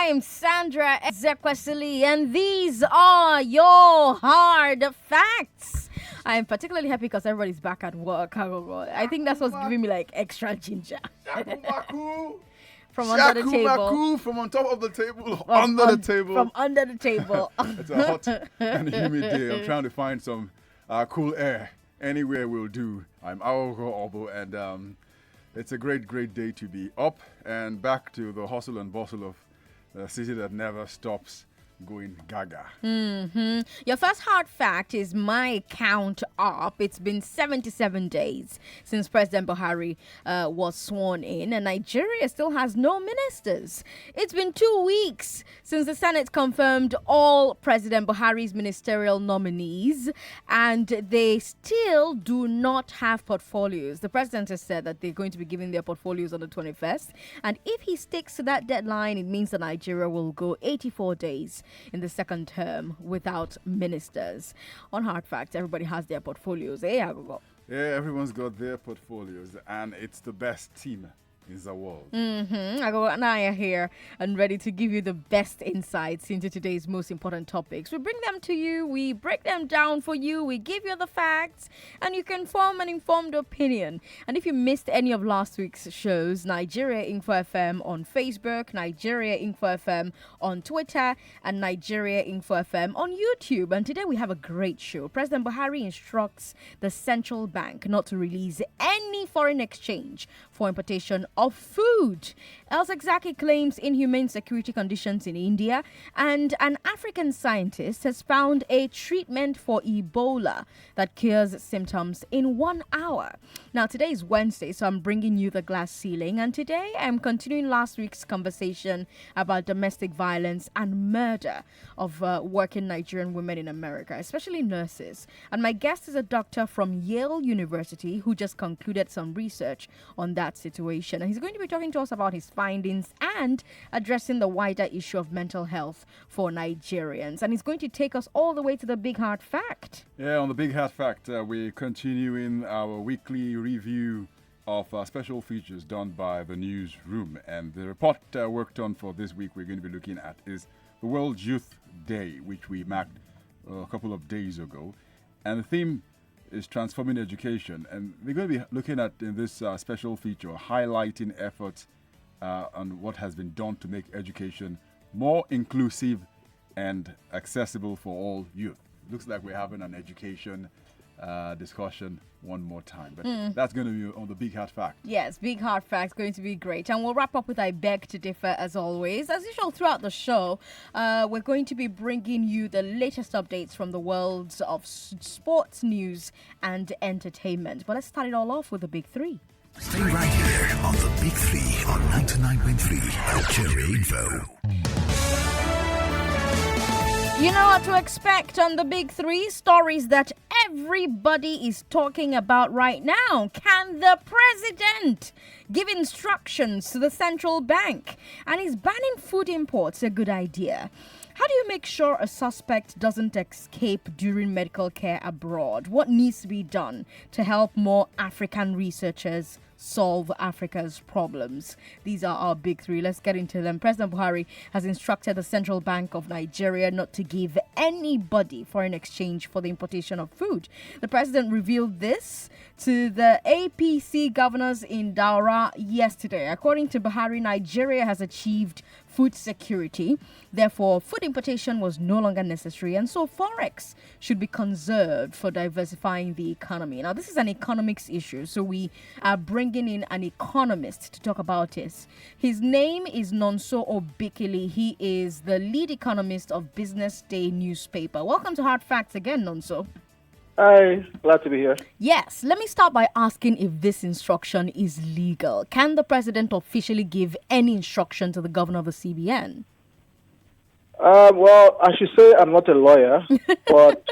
I'm Sandra Ezekwesili, and these are your hard facts. I'm particularly happy because everybody's back at work. Aghogho. I think that's what's giving me like extra ginger. From under the table. From on top of the table, under the table. From under the table. It's a hot and humid day. I'm trying to find some cool air. Anywhere will do. I'm Aghogho, Oboh, and it's a great day to be up and back to the hustle and bustle of a city that never stops going gaga. Your first hard fact is my count up. It's been 77 days since President Buhari was sworn in, and Nigeria still has no ministers. It's been 2 weeks since the Senate confirmed all President Buhari's ministerial nominees, and they still do not have portfolios. The president has said that they're going to be giving their portfolios on the 21st, and if he sticks to that deadline, it means that Nigeria will go 84 days in the second term without ministers. On hard facts, everybody has their portfolios. Aghogho. Yeah, everyone's got their portfolios, and it's the best team in the world. Aghogho and I are here and ready to give you the best insights into today's most important topics. We bring them to you, we break them down for you, we give you the facts, and you can form an informed opinion. And if you missed any of last week's shows, Nigeria Info FM on Facebook, Nigeria Info FM on Twitter, and Nigeria Info FM on YouTube. And today we have a great show. President Buhari instructs the central bank not to release any foreign exchange for importation of food. Ezekwesili claims inhumane security conditions in India, and an African scientist has found a treatment for Ebola that cures symptoms in 1 hour. Now, today is Wednesday, so I'm bringing you the glass ceiling, and today I'm continuing last week's conversation about domestic violence and murder of working Nigerian women in America, especially nurses. And my guest is a doctor from Yale University who just concluded some research on that situation. And he's going to be talking to us about his findings and addressing the wider issue of mental health for Nigerians. And he's going to take us all the way to the big hard fact. Yeah, on the big hard fact, we're continuing our weekly review of special features done by the newsroom. And the report worked on for this week we're going to be looking at is the World Youth Day, which we marked a couple of days ago. And the theme is transforming education, and we're going to be looking at in this special feature highlighting efforts on what has been done to make education more inclusive and accessible for all youth. Looks like we're having an education discussion one more time, but that's going to be on the big hard fact. Yes, big hard fact, going to be great. And we'll wrap up with I Beg to Differ as always. As usual throughout the show, we're going to be bringing you the latest updates from the worlds of sports news and entertainment. But let's start it all off with the big three. Stay right here on the Big Three on 99.3 Nigeria Info. You know what to expect on the big three stories that everybody is talking about right now. Can the president give instructions to the central bank? And is banning food imports a good idea? How do you make sure a suspect doesn't escape during medical care abroad? What needs to be done to help more African researchers solve Africa's problems? These are our big three. Let's get into them. President Buhari has instructed the Central Bank of Nigeria not to give anybody foreign exchange for the importation of food. The president revealed this to the APC governors in Daura yesterday. According to Buhari, Nigeria has achieved food security. Therefore, food importation was no longer necessary, and so forex should be conserved for diversifying the economy. Now, this is an economics issue, so we are bringing in an economist to talk about this. His name is Nonso Obikili. He is the lead economist of Business Day newspaper. Welcome to Hard Facts again, Nonso. Hi, glad to be here. Yes, let me start by asking if this instruction is legal. Can the president officially give any instruction to the governor of the CBN? Well, I should say I'm not a lawyer, but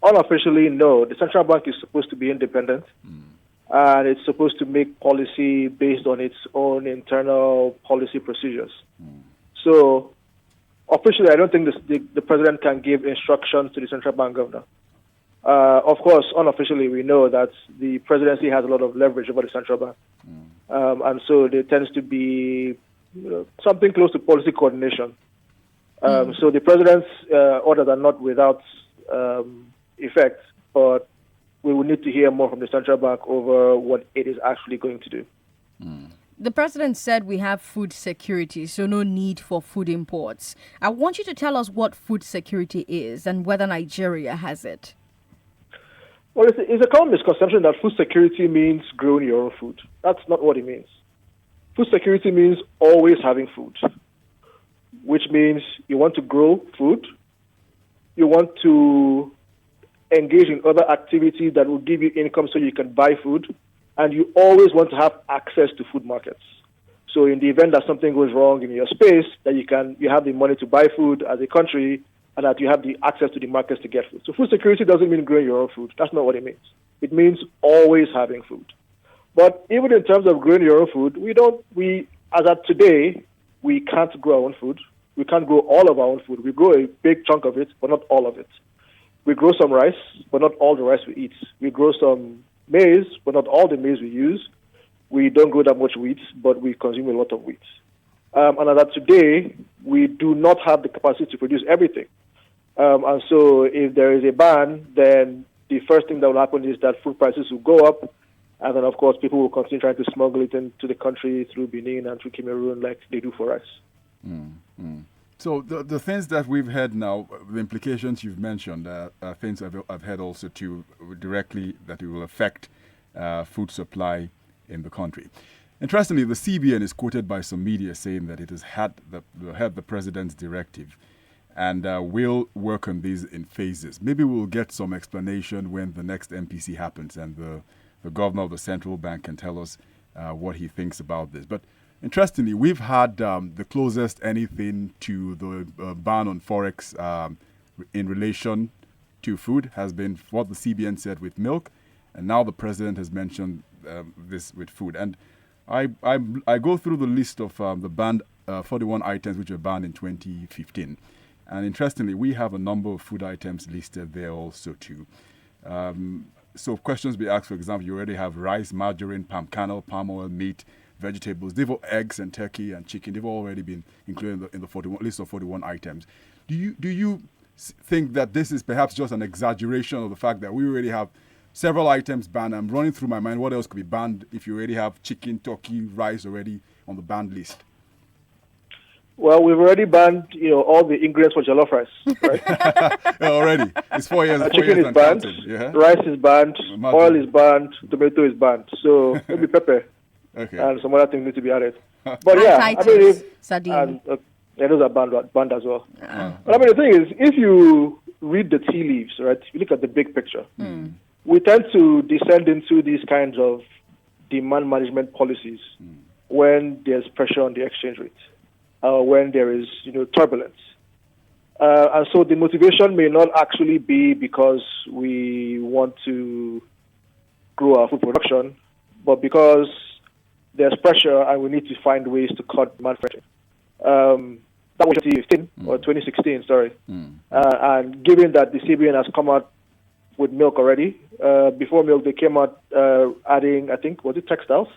unofficially, no. The central bank is supposed to be independent, and it's supposed to make policy based on its own internal policy procedures. So, officially, I don't think the president can give instructions to the central bank governor. Of course, unofficially, we know that the presidency has a lot of leverage over the central bank. And so there tends to be something close to policy coordination. So the president's orders are not without effect, but we will need to hear more from the central bank over what it is actually going to do. The president said we have food security, so no need for food imports. I want you to tell us what food security is and whether Nigeria has it. Well, it's a common misconception that food security means growing your own food. That's not what it means. Food security means always having food, which means you want to grow food, you want to engage in other activities that will give you income so you can buy food, and you always want to have access to food markets. So in the event that something goes wrong in your space, that you have the money to buy food as a country, and that you have the access to the markets to get food. So food security doesn't mean growing your own food. That's not what it means. It means always having food. But even in terms of growing your own food, as of today, we can't grow our own food. We can't grow all of our own food. We grow a big chunk of it, but not all of it. We grow some rice, but not all the rice we eat. We grow some maize, but not all the maize we use. We don't grow that much wheat, but we consume a lot of wheat. And as of today, we do not have the capacity to produce everything. And so if there is a ban, then the first thing that will happen is that food prices will go up. And then, of course, people will continue trying to smuggle it into the country through Benin and through Cameroon like they do for rice. So the things that we've heard now, the implications you've mentioned, are things I've heard also too directly that it will affect food supply in the country. Interestingly, the CBN is quoted by some media saying that it has had the president's directive and will work on these in phases. Maybe we'll get some explanation when the next MPC happens and the governor of the central bank can tell us what he thinks about this. But interestingly, we've had the closest anything to the ban on forex in relation to food has been what the CBN said with milk, and now the president has mentioned this with food. And I go through the list of the banned 41 items which were banned in 2015. And interestingly, we have a number of food items listed there also too. So questions be asked, for example, you already have rice, margarine, palm kernel, palm oil, meat, vegetables. They've all eggs and turkey and chicken. They've already been included in the 41 list of 41 items. Do you think that this is perhaps just an exaggeration of the fact that we already have several items banned? I'm running through my mind what else could be banned if you already have chicken, turkey, rice already on the banned list. Well, we've already banned, all the ingredients for jollof rice, right? Already. It's 4 years. 4 chicken years is banned, yeah? rice is banned, oil is banned, tomato is banned. So maybe pepper and some other things need to be added. But yeah, sardine. Those are banned as well. But the thing is, if you read the tea leaves, right, you look at the big picture, we tend to descend into these kinds of demand management policies when there's pressure on the exchange rate. When there is, turbulence. And so the motivation may not actually be because we want to grow our food production, but because there's pressure and we need to find ways to cut demand pressure. That was 2015 or 2016, sorry. And given that the CBN has come out with milk already, before milk they came out adding, I think, was it textiles?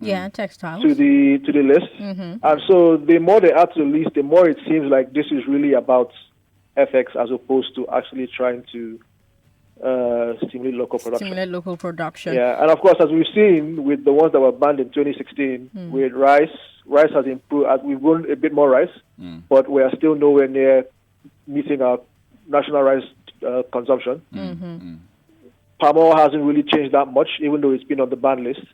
Yeah, textiles. To the list. And so the more they add to the list, the more it seems like this is really about FX as opposed to actually trying to stimulate local production. Yeah, and of course, as we've seen with the ones that were banned in 2016, with rice has improved. As we've grown a bit more rice, but we are still nowhere near meeting our national rice consumption. Palm oil hasn't really changed that much, even though it's been on the ban list.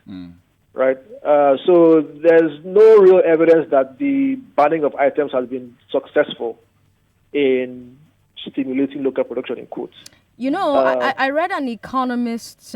Right? So there's no real evidence that the banning of items has been successful in stimulating local production, in quotes. I read an Economist's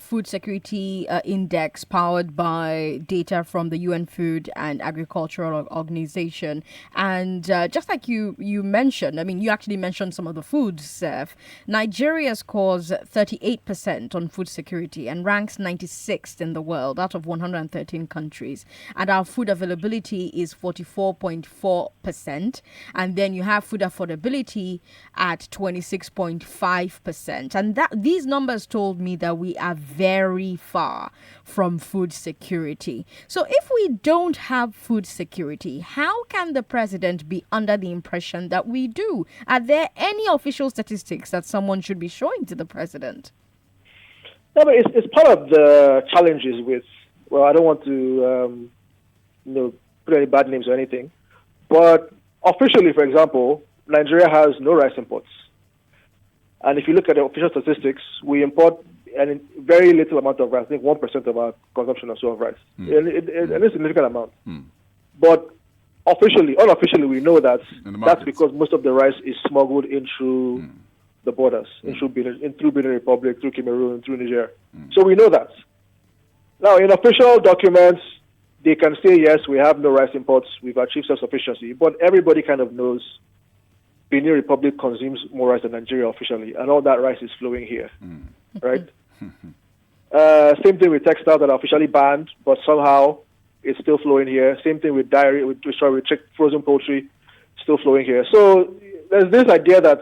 food security index powered by data from the UN Food and Agricultural Organization. And just like you mentioned, you actually mentioned some of the foods, Seth. Nigeria scores 38% on food security and ranks 96th in the world out of 113 countries. And our food availability is 44.4%. And then you have food affordability at 26.5%. 5%. And that these numbers told me that we are very far from food security. So if we don't have food security, how can the president be under the impression that we do? Are there any official statistics that someone should be showing to the president? No, but it's part of the challenges with, well, I don't want to, put any bad names or anything, but officially, for example, Nigeria has no rice imports. And if you look at the official statistics, we import a very little amount of rice, I think 1% of our consumption or so of rice. And it's a significant amount. But unofficially, we know that that's because most of the rice is smuggled in through the borders, through Benin Republic, through Cameroon, through Niger. So we know that. Now, in official documents, they can say, yes, we have no rice imports, we've achieved self-sufficiency, but everybody kind of knows Benin Republic consumes more rice than Nigeria officially, and all that rice is flowing here, right? Same thing with textiles that are officially banned, but somehow it's still flowing here. Same thing with dairy, with frozen poultry, still flowing here. So there's this idea that,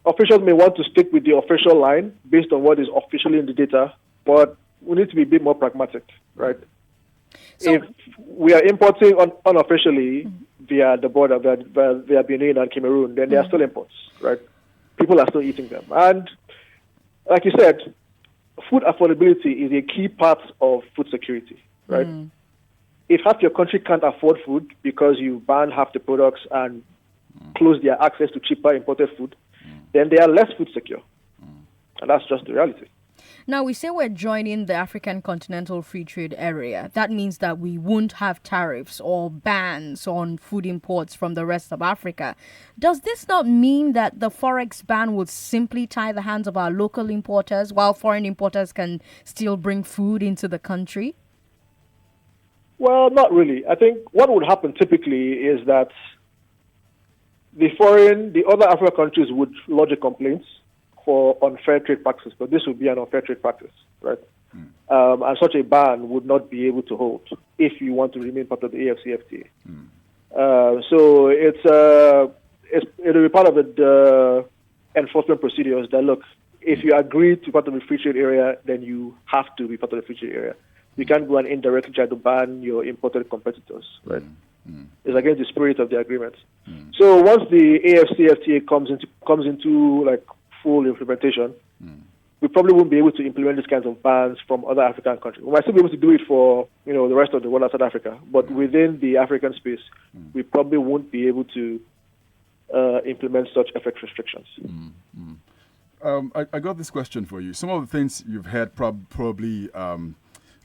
officials may want to stick with the official line based on what is officially in the data, but we need to be a bit more pragmatic, right? So, if we are importing unofficially via the border, via Benin and Cameroon, then they are still imports, right? People are still eating them. And like you said, food affordability is a key part of food security, right? If half your country can't afford food because you ban half the products and close their access to cheaper imported food, then they are less food secure. And that's just the reality. Now, we say we're joining the African Continental Free Trade Area. That means that we won't have tariffs or bans on food imports from the rest of Africa. Does this not mean that the forex ban would simply tie the hands of our local importers while foreign importers can still bring food into the country? Well, not really. I think what would happen typically is that the other African countries would lodge a complaint for unfair trade practices, but this would be an unfair trade practice, right? And such a ban would not be able to hold if you want to remain part of the AFCFTA. So it'll be part of the enforcement procedures that, look, if you agree to be part of the free trade area, then you have to be part of the free trade area. You can't go and indirectly try to ban your imported competitors, right? It's against the spirit of the agreement. So once the AFCFTA comes into like full implementation, we probably won't be able to implement these kinds of bans from other African countries. We might still be able to do it for the rest of the world outside Africa, but within the African space, we probably won't be able to implement such FX restrictions. I got this question for you. Some of the things you've heard probably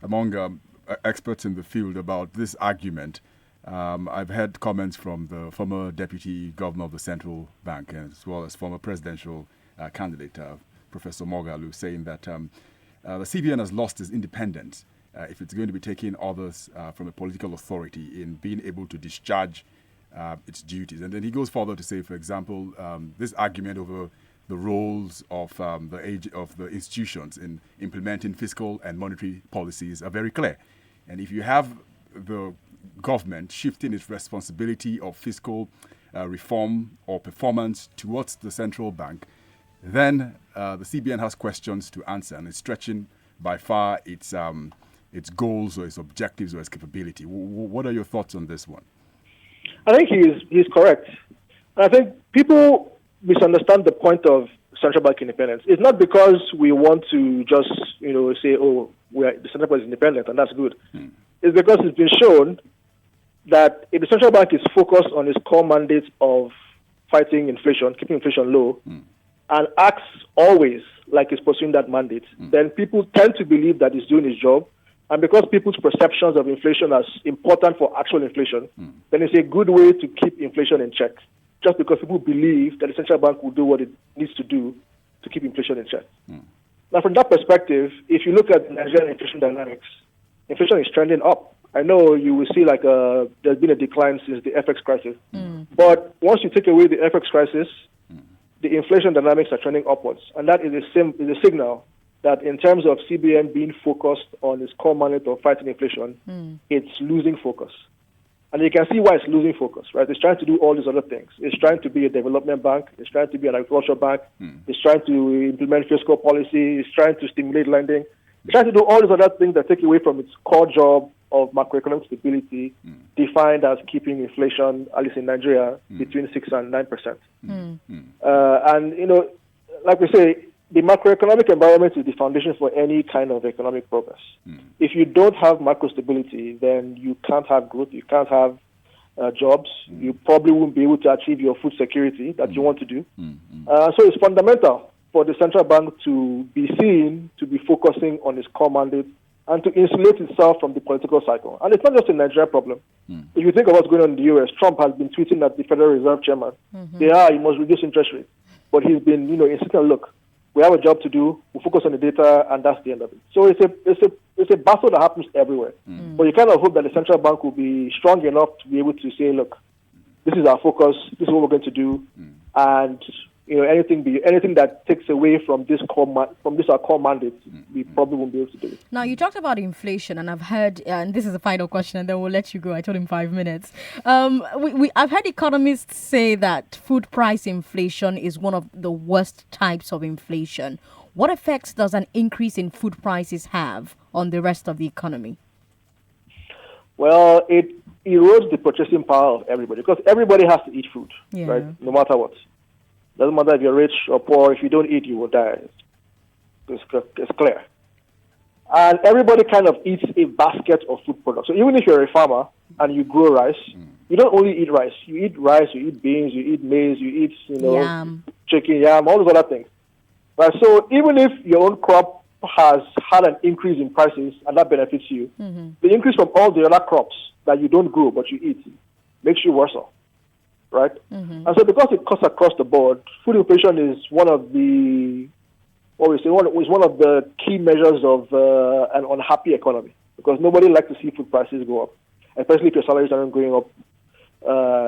among experts in the field about this argument. I've heard comments from the former deputy governor of the central bank as well as former presidential candidate, Professor Moghalu, saying that the CBN has lost its independence if it's going to be taking orders from a political authority in being able to discharge its duties. And then he goes further to say, for example, this argument over the roles of the institutions in implementing fiscal and monetary policies are very clear. And if you have the government shifting its responsibility of fiscal reform or performance towards the central bank, then the CBN has questions to answer and is stretching by far its goals or its objectives or its capability. What are your thoughts on this one? I think he's correct. I think people misunderstand the point of central bank independence. It's not because we want to just say, the central bank is independent and that's good. It's because it's been shown that if the central bank is focused on its core mandate of fighting inflation, keeping inflation low, and acts always like it's pursuing that mandate, then people tend to believe that it's doing its job. And because people's perceptions of inflation as important for actual inflation, then it's a good way to keep inflation in check, just because people believe that the central bank will do what it needs to do to keep inflation in check. Now, from that perspective, if you look at Nigerian inflation dynamics, inflation is trending up. I know you will see there's been a decline since the FX crisis. But once you take away the FX crisis, the inflation dynamics are trending upwards. And that is a signal that in terms of CBN being focused on its core mandate of fighting inflation, it's losing focus. And you can see why it's losing focus, right? It's trying to do all these other things. It's trying to be a development bank. It's trying to be an agricultural bank. It's trying to implement fiscal policy. It's trying to stimulate lending. It's trying to do all these other things that take away from its core job of macroeconomic stability, defined as keeping inflation, at least in Nigeria, between 6 and 9%. And, you know, like we say, the macroeconomic environment is the foundation for any kind of economic progress. If you don't have macro stability, then you can't have growth, you can't have jobs, you probably won't be able to achieve your food security that you want to do. So it's fundamental for the central bank to be seen to be focusing on its core mandate and to insulate itself from the political cycle. And it's not just a Nigeria problem. If you think of what's going on in the U.S., Trump has been tweeting at the Federal Reserve chairman, you must reduce interest rates. But he's been, insisting, look, we have a job to do, we focus on the data, and that's the end of it. So it's a battle that happens everywhere. But you kind of hope that the central bank will be strong enough to be able to say, look, this is our focus, this is what we're going to do, and anything that takes away from this our core mandate, we probably won't be able to do it. Now, you talked about inflation, and I've heard, and this is the final question, and then we'll let you go. I told him 5 minutes. I've heard economists say that food price inflation is one of the worst types of inflation. What effects does an increase in food prices have on the rest of the economy? Well, it erodes the purchasing power of everybody, because everybody has to eat food, right? No matter what. Doesn't matter if you're rich or poor. If you don't eat, you will die. It's clear. And everybody kind of eats a basket of food products. So even if you're a farmer and you grow rice, you don't only eat rice. You eat rice, you eat beans, you eat maize, you eat yam. Chicken, yam, all those other things. Right? So even if your own crop has had an increase in prices and that benefits you, the increase from all the other crops that you don't grow but you eat makes you worse off. Right? And so because it cuts across the board, food inflation is one of the key measures of an unhappy economy, because nobody likes to see food prices go up, especially if your salaries aren't going up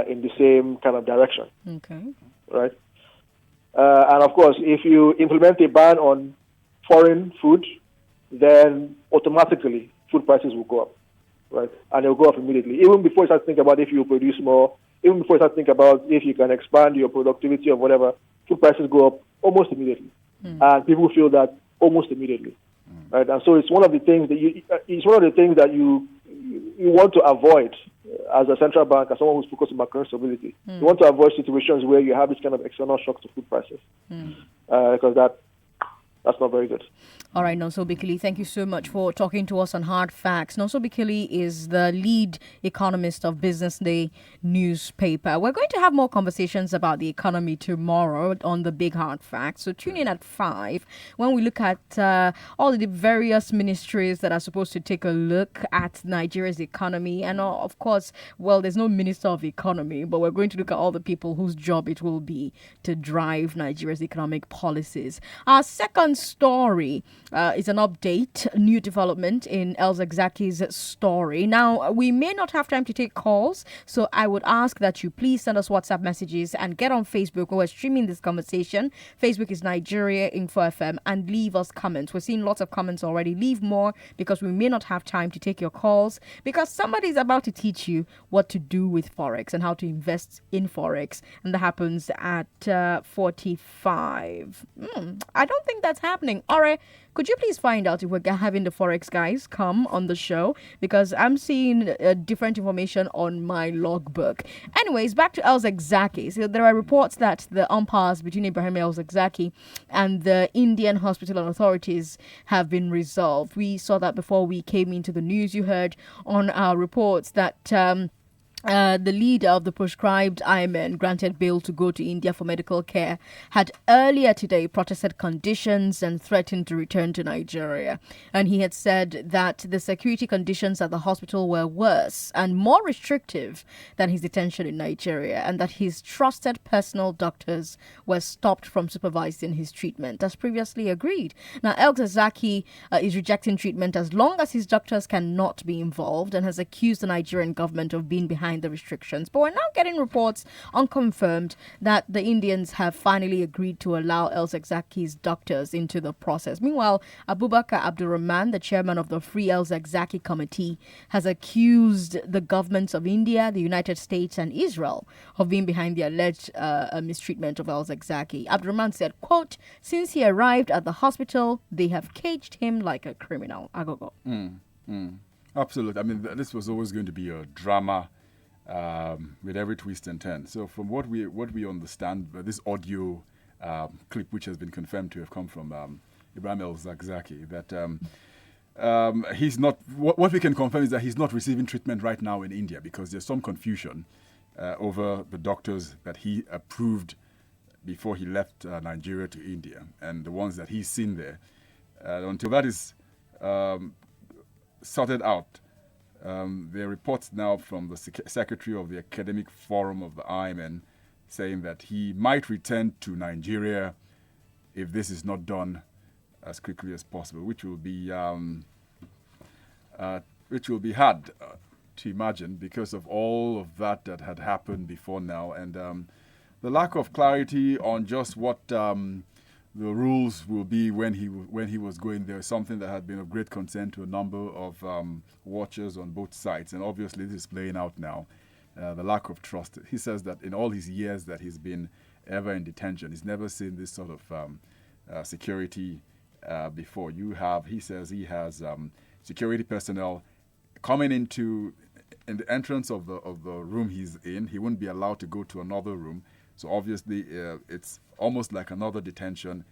in the same kind of direction. Okay. Right? And of course, if you implement a ban on foreign food, then automatically food prices will go up. Right? And they'll go up immediately. Even before you start thinking about if you produce more, even before you start thinking about if you can expand your productivity or whatever, food prices go up almost immediately. And people feel that almost immediately. Right? And so it's one of the things that you want to avoid as a central bank, as someone who's focused on macroeconomic stability. You want to avoid situations where you have this kind of external shocks to food prices. Because that's not very good. All right, Nonso Bikili, thank you so much for talking to us on Hard Facts. Nonso Bikili is the lead economist of Business Day newspaper. We're going to have more conversations about the economy tomorrow on the Big Hard Facts. So tune in at 5 when we look at all the various ministries that are supposed to take a look at Nigeria's economy. And of course, well, there's no Minister of Economy, but we're going to look at all the people whose job it will be to drive Nigeria's economic policies. Our second story is an update, new development in Ezekwesili's story. Now, we may not have time to take calls, so I would ask that you please send us WhatsApp messages and get on Facebook where we're streaming this conversation. Facebook is Nigeria Info FM, and leave us comments. We're seeing lots of comments already. Leave more, because we may not have time to take your calls, because somebody is about to teach you what to do with Forex and how to invest in Forex, and that happens at 45. I don't think that's happening. All right. Could you please find out if we're having the Forex guys come on the show? Because I'm seeing different information on my logbook. Anyways, back to Ezekwesili. So there are reports that the impasse between Ibrahim Ezekwesili and the Indian hospital authorities have been resolved. We saw that before we came into the news. You heard on our reports that the leader of the proscribed Ayman, granted bail to go to India for medical care, had earlier today protested conditions and threatened to return to Nigeria. And he had said that the security conditions at the hospital were worse and more restrictive than his detention in Nigeria, and that his trusted personal doctors were stopped from supervising his treatment, as previously agreed. Now, Ezekwesili is rejecting treatment as long as his doctors cannot be involved, and has accused the Nigerian government of being behind behind the restrictions. But we're now getting reports, unconfirmed, that the Indians have finally agreed to allow El-Zakzaki's doctors into the process. Meanwhile, Abubakar Abdurrahman, the chairman of the Free El-Zakzaki Committee, has accused the governments of India, the United States, and Israel of being behind the alleged mistreatment of El-Zakzaki. Abdurrahman said, quote, "Since he arrived at the hospital, they have caged him like a criminal." Aghogho. Absolutely. I mean, this was always going to be a drama with every twist and turn. So from what we understand, this audio clip, which has been confirmed to have come from Ibrahim El-Zakzaki, that he's not. What we can confirm is that he's not receiving treatment right now in India because there's some confusion over the doctors that he approved before he left Nigeria to India, and the ones that he's seen there. Until that is sorted out, there are reports now from the secretary of the Academic Forum of the IMN saying that he might return to Nigeria if this is not done as quickly as possible, which will be hard to imagine because of all of that had happened before now, and the lack of clarity on just what the rules will be when he was going there is something that had been of great concern to a number of watchers on both sides, and obviously this is playing out now. The lack of trust. He says that in all his years that he's been ever in detention, he's never seen this sort of security before. He says he has security personnel coming in the entrance of the room he's in. He wouldn't be allowed to go to another room. So obviously, it's almost like another detention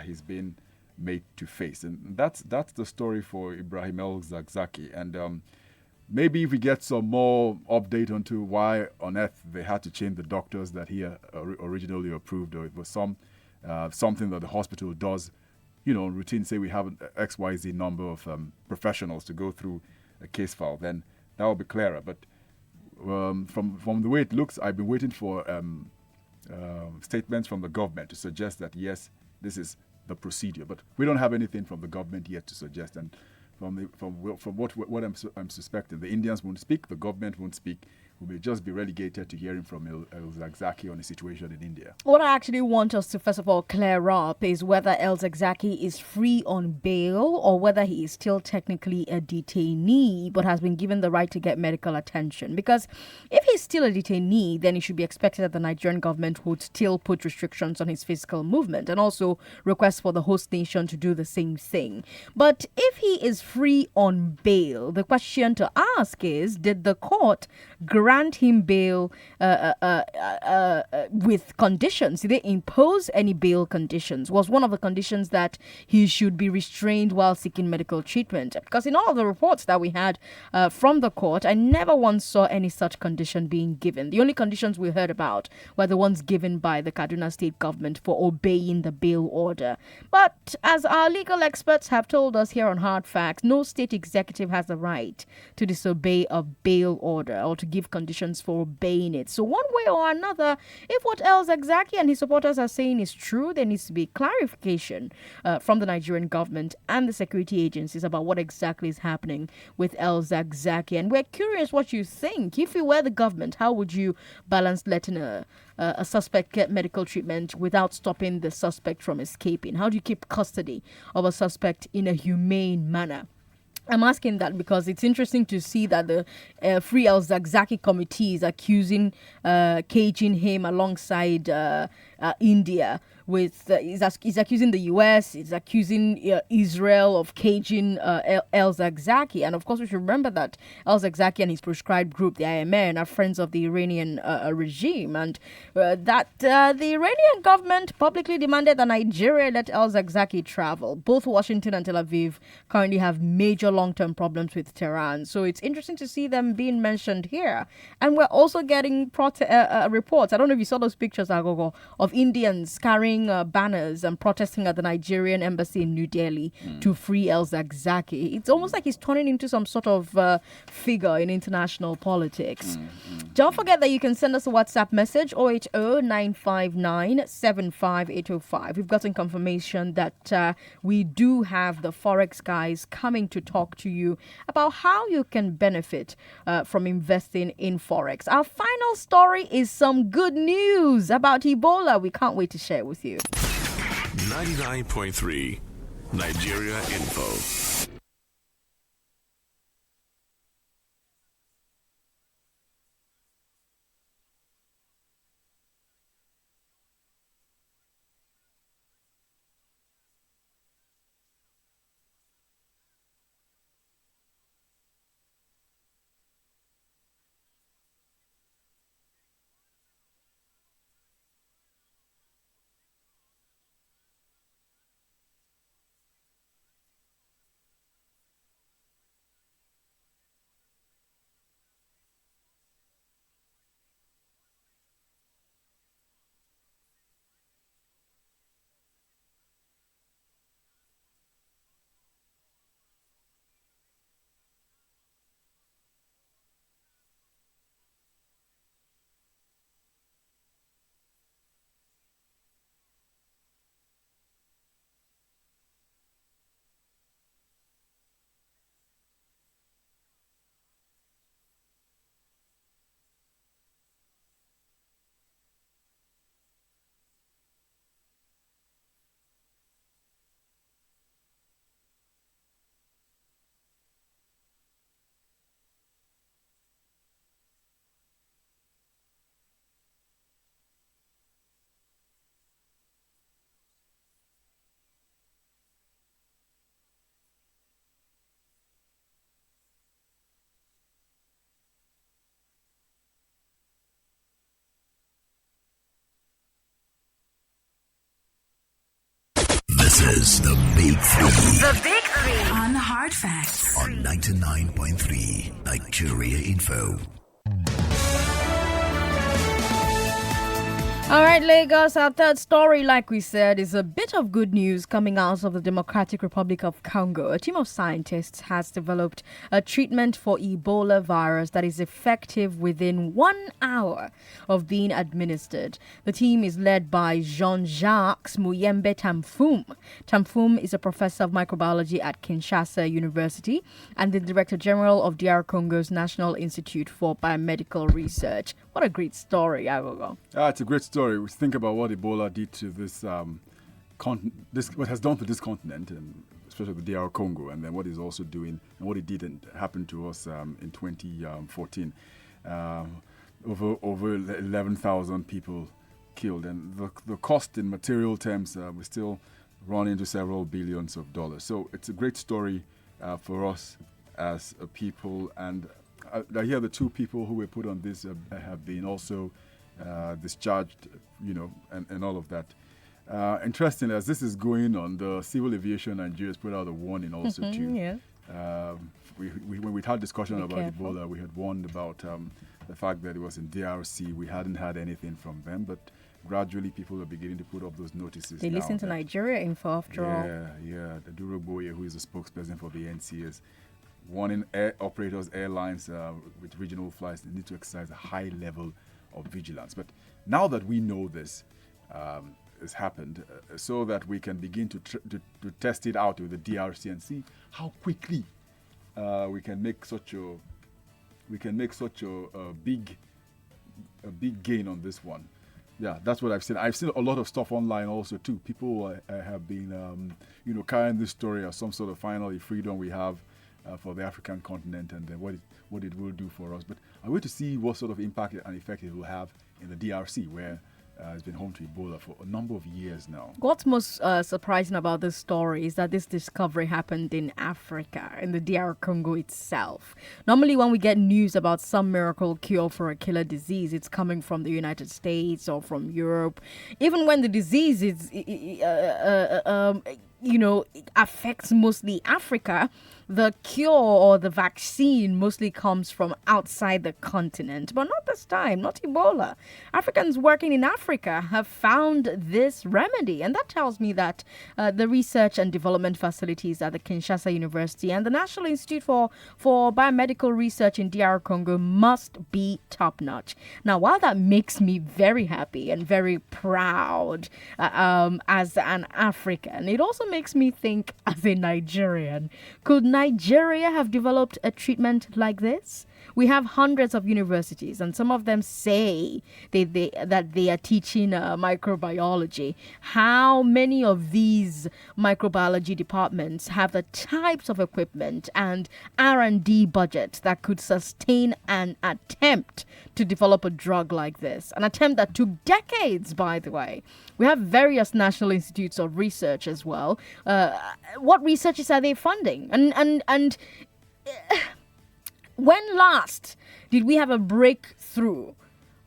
he's been made to face, and that's the story for Ibrahim El-Zakzaki. And maybe if we get some more update onto why on earth they had to change the doctors that he originally approved, or it was something that the hospital does, routine. Say we have an XYZ number of professionals to go through a case file, then that will be clearer. But from the way it looks, I've been waiting for statements from the government to suggest that yes, this is the procedure, but we don't have anything from the government yet to suggest. And from what I'm suspecting, the Indians won't speak, the government won't speak. We may just be relegated to hearing from El-Zakzaki on the situation in India. What I actually want us to first of all clear up is whether El-Zakzaki is free on bail or whether he is still technically a detainee but has been given the right to get medical attention. Because if he's still a detainee, then it should be expected that the Nigerian government would still put restrictions on his physical movement and also request for the host nation to do the same thing. But if he is free on bail, the question to ask is, did the court grant him bail with conditions? Did they impose any bail conditions? Was one of the conditions that he should be restrained while seeking medical treatment? Because in all of the reports that we had from the court, I never once saw any such condition being given. The only conditions we heard about were the ones given by the Kaduna State government for obeying the bail order. But as our legal experts have told us here on Hard Facts, no state executive has the right to disobey a bail order or to give conditions for obeying it. So one way or another, if what El-Zakzaki and his supporters are saying is true, there needs to be clarification from the Nigerian government and the security agencies about what exactly is happening with El-Zakzaki. And we're curious what you think. If you were the government, how would you balance letting a suspect get medical treatment without stopping the suspect from escaping? How do you keep custody of a suspect in a humane manner? I'm asking that because it's interesting to see that the Free El-Zakzaki committee is accusing caging him alongside India. He's accusing the US, he's accusing Israel of caging El-Zakzaki. And of course, we should remember that El-Zakzaki and his proscribed group, the IMN, are friends of the Iranian regime. And that the Iranian government publicly demanded that Nigeria let El-Zakzaki travel. Both Washington and Tel Aviv currently have major long-term problems with Tehran. So it's interesting to see them being mentioned here. And we're also getting reports, I don't know if you saw those pictures, Aghogho, of Indians carrying carrying banners and protesting at the Nigerian embassy in New Delhi to free Ezekwesili. It's almost like he's turning into some sort of figure in international politics. Don't forget that you can send us a WhatsApp message 080-959-75805. We've gotten confirmation that we do have the Forex guys coming to talk to you about how you can benefit from investing in Forex. Our final story is some good news about Ebola. We can't wait to share with you. 99.3 Nigeria Info. This is the Big Three. The Big Three on Hard Facts On 99.3 Nigeria Info. All right, Lagos, our third story, like we said, is a bit of good news coming out of the Democratic Republic of Congo. A team of scientists has developed a treatment for Ebola virus that is effective within 1 hour of being administered. The team is led by Jean-Jacques Muyembe Tamfum. Tamfum is a professor of microbiology at Kinshasa University and the Director General of DR Congo's National Institute for Biomedical Research. What a great story, Aghogho. It's a great story. We think about what Ebola did to this what has done to this continent, and especially the DR Congo, and then what it's also doing, and what it did and happened to us in 2014. Over 11,000 people killed, and the cost in material terms we still run into several billions of dollars. So it's a great story for us as a people, and I hear the two people who were put on this have been also discharged, and all of that. Interestingly, as this is going on, the Civil Aviation Nigeria has put out a warning also too. Yeah. When we had discussion about Ebola, we had warned about the fact that it was in DRC. We hadn't had anything from them, but gradually people are beginning to put up those notices. They listen to Nigeria Info after all. Yeah. The Oboh, who is the spokesperson for the NCS, warning operators, airlines with regional flights, they need to exercise a high level of vigilance. But now that we know this has happened, so that we can begin to test it out with the DRC and see how quickly we can make such a big gain on this one. Yeah, that's what I've seen. I've seen a lot of stuff online also too. People have been carrying this story as some sort of finally freedom we have for the African continent, and what it will do for us. But I wait to see what sort of impact and effect it will have in the DRC, where it's been home to Ebola for a number of years now. What's most surprising about this story is that this discovery happened in Africa, in the DR Congo itself. Normally, when we get news about some miracle cure for a killer disease, it's coming from the United States or from Europe. Even when the disease is affects mostly Africa, the cure or the vaccine mostly comes from outside the continent. But not this time, not Ebola. Africans working in Africa have found this remedy. And that tells me that the research and development facilities at the Kinshasa University and the National Institute for Biomedical Research in DR Congo must be top-notch. Now, while that makes me very happy and very proud as an African, it also makes me think as a Nigerian. Could Nigeria have developed a treatment like this? We have hundreds of universities, and some of them say that they are teaching microbiology. How many of these microbiology departments have the types of equipment and R&D budget that could sustain an attempt to develop a drug like this? An attempt that took decades, by the way. We have various national institutes of research as well. What researches are they funding? And when last did we have a breakthrough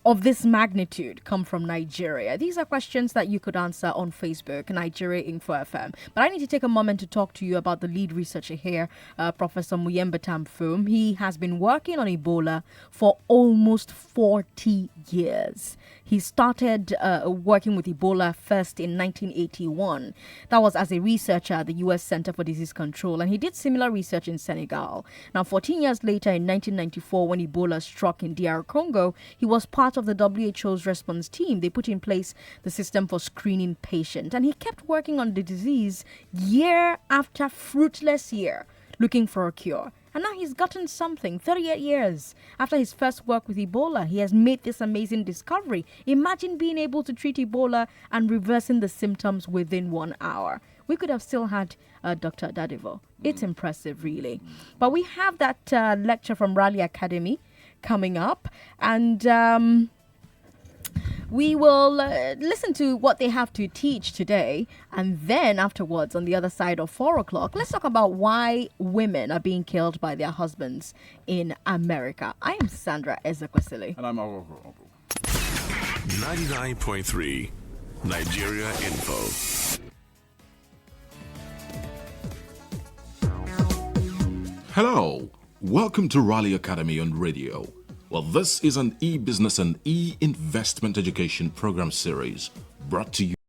of this magnitude come from Nigeria? These are questions that you could answer on Facebook, Nigeria Info FM. But I need to take a moment to talk to you about the lead researcher here, Professor Muyembe Tamfum. He has been working on Ebola for almost 40 years. He started working with Ebola first in 1981. That was as a researcher at the U.S. Center for Disease Control, and he did similar research in Senegal. Now, 14 years later, in 1994, when Ebola struck in DR Congo, he was part of the WHO's response team. They put in place the system for screening patients, and he kept working on the disease year after fruitless year, looking for a cure. And now he's gotten something. 38 years after his first work with Ebola, he has made this amazing discovery. Imagine being able to treat Ebola and reversing the symptoms within 1 hour. We could have still had Dr. Dadivo. It's impressive, really. But we have that lecture from Raleigh Academy coming up. And we will listen to what they have to teach today. And then afterwards, on the other side of 4 o'clock, let's talk about why women are being killed by their husbands in America. I am Sandra Ezekwesili. And I'm Aghogho. 99.3 Nigeria Info. Hello, welcome to Raleigh Academy on radio. Well, this is an e-business and e-investment education program series brought to you